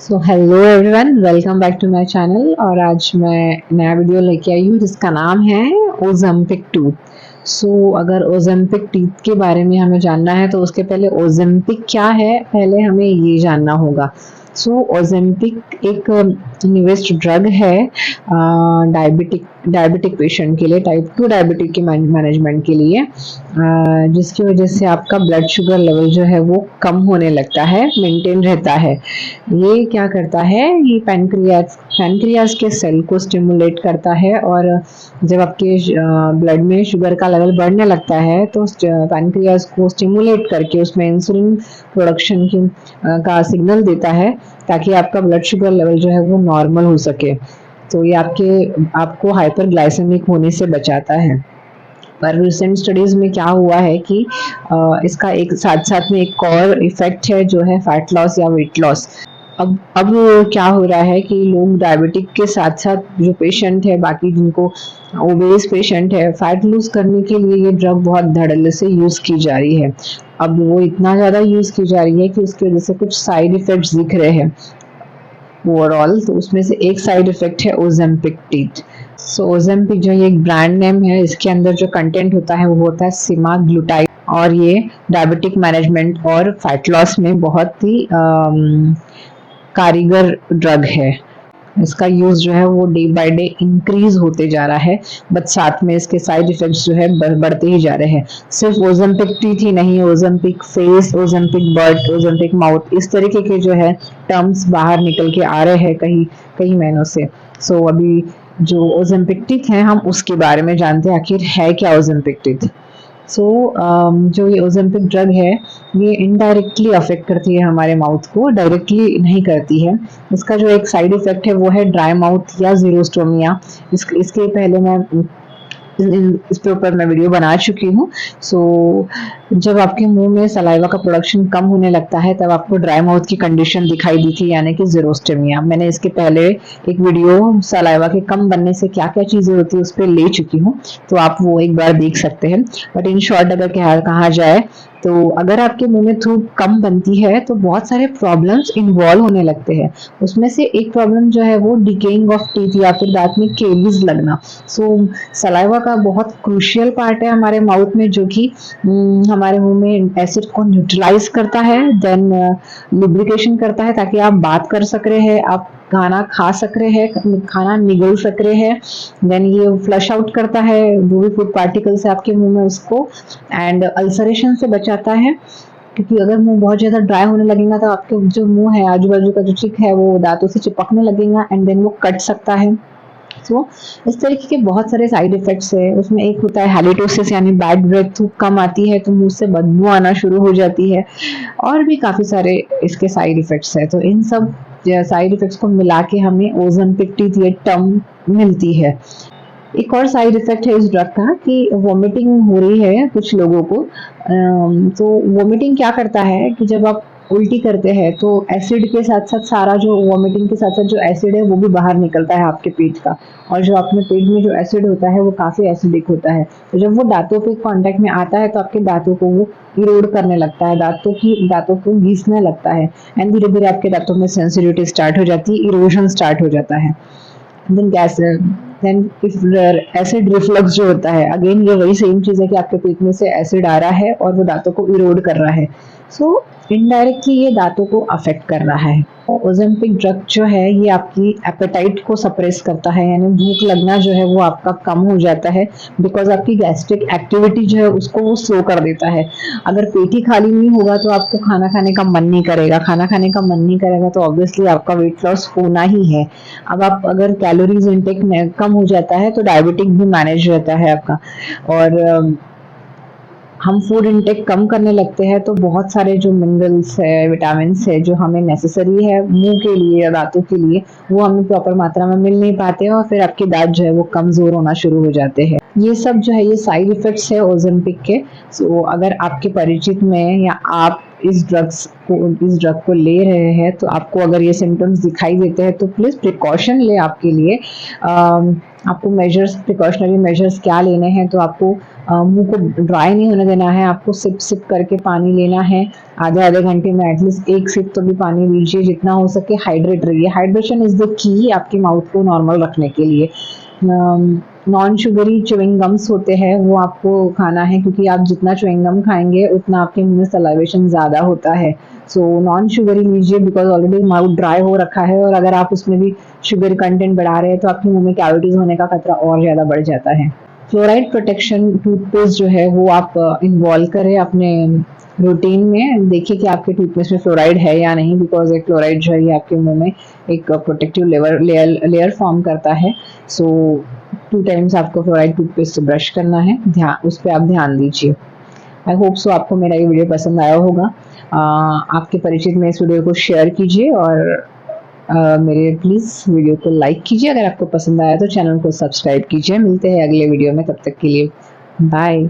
So hello everyone, welcome back to my channel. और आज मैं नया वीडियो लेके आई हूँ जिसका नाम है ओज़ेम्पिक टूथ। अगर ओज़ेम्पिक टीथ के बारे में हमें जानना है तो उसके पहले ओज़ेम्पिक क्या है पहले हमें ये जानना होगा। ओज़ेम्पिक एक न्यूएस्ट ड्रग है डायबिटिक पेशेंट के लिए, टाइप 2 डायबिटिक के मैनेजमेंट के लिए, जिसकी वजह से आपका ब्लड शुगर लेवल जो है वो कम होने लगता है, मेंटेन रहता है। ये क्या करता है, ये पैनक्रियाज के सेल को स्टिमुलेट करता है, और जब आपके ब्लड में शुगर का लेवल बढ़ने लगता है तो पैनक्रियाज को स्टिमुलेट करके उसमें इंसुलिन प्रोडक्शन का सिग्नल देता है ताकि आपका ब्लड शुगर लेवल जो है वो नॉर्मल हो सके। तो ये आपको हाइपरग्लाइसेमिक होने से बचाता है। पर रिसेंट स्टडीज में क्या हुआ है कि इसका एक साथ साथ में एक और इफेक्ट है जो है फैट लॉस या वेट लॉस। अब क्या हो रहा है कि लोग डायबिटिक के साथ साथ जो पेशेंट है, बाकी जिनको ओबेस पेशेंट है, फैट लूज करने के लिए ये ड्रग बहुत धड़ल्ले से यूज की जा रही है। अब वो इतना ज्यादा यूज की जा रही है कि उसकी वजह से कुछ साइड इफेक्ट्स दिख रहे हैं ओवरऑल। तो उसमें से एक साइड इफेक्ट है ओज़ेम्पिक टीथ। ओज़ेम्पिक जो ये एक ब्रांड नेम है, इसके अंदर जो कंटेंट होता है वो होता है सेमाग्लूटाइड, और ये डायबिटिक मैनेजमेंट और फैट लॉस में बहुत ही कारीगर ड्रग है। इसका यूज जो है वो डे बाय डे इंक्रीज होते जा रहा है, बट साथ में इसके साइड इफेक्ट्स जो है बढ़ते ही जा रहे हैं। सिर्फ ओज़ेम्पिक टीथ ही नहीं, Ozempic face, Ozempic but, Ozempic mouth, इस तरीके के जो है टर्म्स बाहर निकल के आ रहे हैं कई महीनों से। अभी जो ओज़ेम्पिक टीथ है हम उसके बारे में जानते हैं, आखिर है क्या ओज़ेम्पिक टीथ। जो ये ओज़ेम्पिक ड्रग है ये इनडायरेक्टली अफेक्ट करती है हमारे माउथ को, डायरेक्टली नहीं करती है। इसका जो एक साइड इफेक्ट है वो है ड्राई माउथ या ज़ीरोस्टोमिया। इसके पहले मैं इसके ऊपर मैं वीडियो बना चुकी हूँ। जब आपके मुंह में सलाइवा का प्रोडक्शन कम होने लगता है तब आपको ड्राई माउथ की कंडीशन दिखाई दी थी, यानी कि ज़ीरोस्टोमिया। मैंने इसके पहले एक वीडियो सलाइवा के कम बनने से क्या क्या चीजें होती है उस पर ले चुकी हूँ, तो आप वो एक बार देख सकते हैं। बट इन शॉर्ट अगर कहा जाए तो अगर आपके मुंह में थूक कम बनती है तो बहुत सारे प्रॉब्लम्स इन्वॉल्व होने लगते हैं। उसमें से एक प्रॉब्लम जो है वो डिकेइंग ऑफ टीथ या फिर दांत में केविज लगना। सलाइवा का बहुत क्रूशियल पार्ट है हमारे माउथ में, जो कि हमारे मुंह में एसिड को न्यूट्रलाइज करता है, देन लुब्रिकेशन करता है ताकि आप बात कर सक रहे हैं, आप खाना खा सक रहे हैं, खाना निगल सक रहे हैं। देन ये फ्लश आउट करता है जो भी फूड पार्टिकल्स है आपके मुंह में उसको, एंड अल्सरेशन से बचाता है, क्योंकि अगर मुंह बहुत ज्यादा ड्राई होने लगेगा तो आपके जो मुंह है, आजू बाजू का जो चिक है वो दांतों से चिपकने लगेगा एंड देन वो कट सकता है। इस तरीके के बहुत सारे साइड इफेक्ट्स है। उसमें एक होता है हैलिटोसिस, यानी बैड ब्रेथ, थूक कम आती है तो मुंह से बदबू आना शुरू हो जाती है, और भी काफी सारे इसके साइड इफेक्ट्स है। तो इन सब साइड इफेक्ट्स को मिला के हमें ओज़ेम्पिक टीथ ये टर्म मिलती है। एक और साइड इफेक्ट है इस ड्रग का कि वॉमिटिंग हो रही है कुछ लोगों को। वॉमिटिंग क्या करता है कि जब आप उल्टी करते हैं तो एसिड के साथ साथ सारा जो वॉमिटिंग के साथ साथ जो एसिड है वो भी बाहर निकलता है आपके पेट का, और जो अपने पेट में जो एसिड होता है वो काफी एसिडिक होता है। तो जब वो दांतों पे कांटेक्ट में आता है तो आपके दांतों को वो इरोड करने लगता है, दांतों को घिसने लगता है, एंड धीरे धीरे आपके दांतों में सेंसिटिविटी स्टार्ट हो जाती है, इरोजन स्टार्ट हो जाता है। देन एसिड रिफ्लक्स जो होता है, अगेन ये वही सेम चीज है कि आपके पेट में से एसिड आ रहा है और वो दांतों को इरोड कर रहा है। इनडायरेक्टली ये दांतों को अफेक्ट कर रहा है। ओज़ेम्पिक ड्रग जो है ये आपकी एपेटाइट को सप्रेस करता है, यानी भूख लगना जो है वो आपका कम हो जाता है, बिकॉज आपकी गैस्ट्रिक एक्टिविटी जो है उसको वो स्लो कर देता है। अगर पेट ही खाली नहीं होगा तो आपको खाना खाने का मन नहीं करेगा, खाना खाने का मन नहीं करेगा तो ऑब्वियसली आपका वेट लॉस होना ही है। अब आप अगर कैलोरीज इनटेक में कम हो जाता है तो डायबिटिक भी मैनेज रहता है आपका, और हम फूड इनटेक कम करने लगते हैं तो बहुत सारे जो मिनरल्स है, विटामिन है, जो हमें नेसेसरी है मुंह के लिए या दांतों के लिए, वो हमें प्रॉपर मात्रा में मिल नहीं पाते हैं, और फिर आपके दांत जो है वो कमजोर होना शुरू हो जाते हैं। ये सब जो है ये साइड इफेक्ट्स है ओज़ेम्पिक के। अगर आपके परिचित में या आप इस ड्रग को ले रहे हैं तो आपको अगर ये सिम्टम्स दिखाई देते हैं तो प्लीज़ प्रिकॉशन ले आपके लिए। आपको प्रिकॉशनरी मेजर्स क्या लेने हैं, तो आपको मुंह को ड्राई नहीं होने देना है, आपको सिप सिप करके पानी लेना है। आधे आधे घंटे में एटलीस्ट 1 सिप तो भी पानी लीजिए, जितना हो सके हाइड्रेट रहिए। हाइड्रेशन इज़ द की आपके माउथ को नॉर्मल रखने के लिए। नॉन शुगरी च्युइंग गम्स होते हैं वो आपको खाना है, क्योंकि आप जितना च्युइंग गम खाएंगे उतना आपके मुंह में सलाइवेशन ज़्यादा होता है। सो नॉन शुगरी लीजिए, बिकॉज ऑलरेडी माउथ ड्राई हो रखा है, और अगर आप उसमें भी शुगर कंटेंट बढ़ा रहे हैं तो आपके मुंह में कैविटीज होने का खतरा और ज़्यादा बढ़ जाता है। फ्लोराइड प्रोटेक्शन टूथपेस्ट जो है वो आप इन्वॉल्व करें अपने रूटीन में। देखिए कि आपके टूथपेस्ट में फ्लोराइड है या नहीं, बिकॉज एक फ्लोराइड जो है ये आपके मुंह में एक प्रोटेक्टिव लेयर फॉर्म करता है। सो 2 टाइम्स आपको फ्लोराइड टूथपेस्ट से ब्रश करना है, उस पर आप ध्यान दीजिए। आई होप सो आपको मेरा ये वीडियो पसंद आया होगा। आपके परिचित में इस वीडियो को शेयर कीजिए, और मेरे प्लीज़ वीडियो को लाइक कीजिए। अगर आपको पसंद आया तो चैनल को सब्सक्राइब कीजिए। मिलते हैं अगले वीडियो में, तब तक के लिए बाय।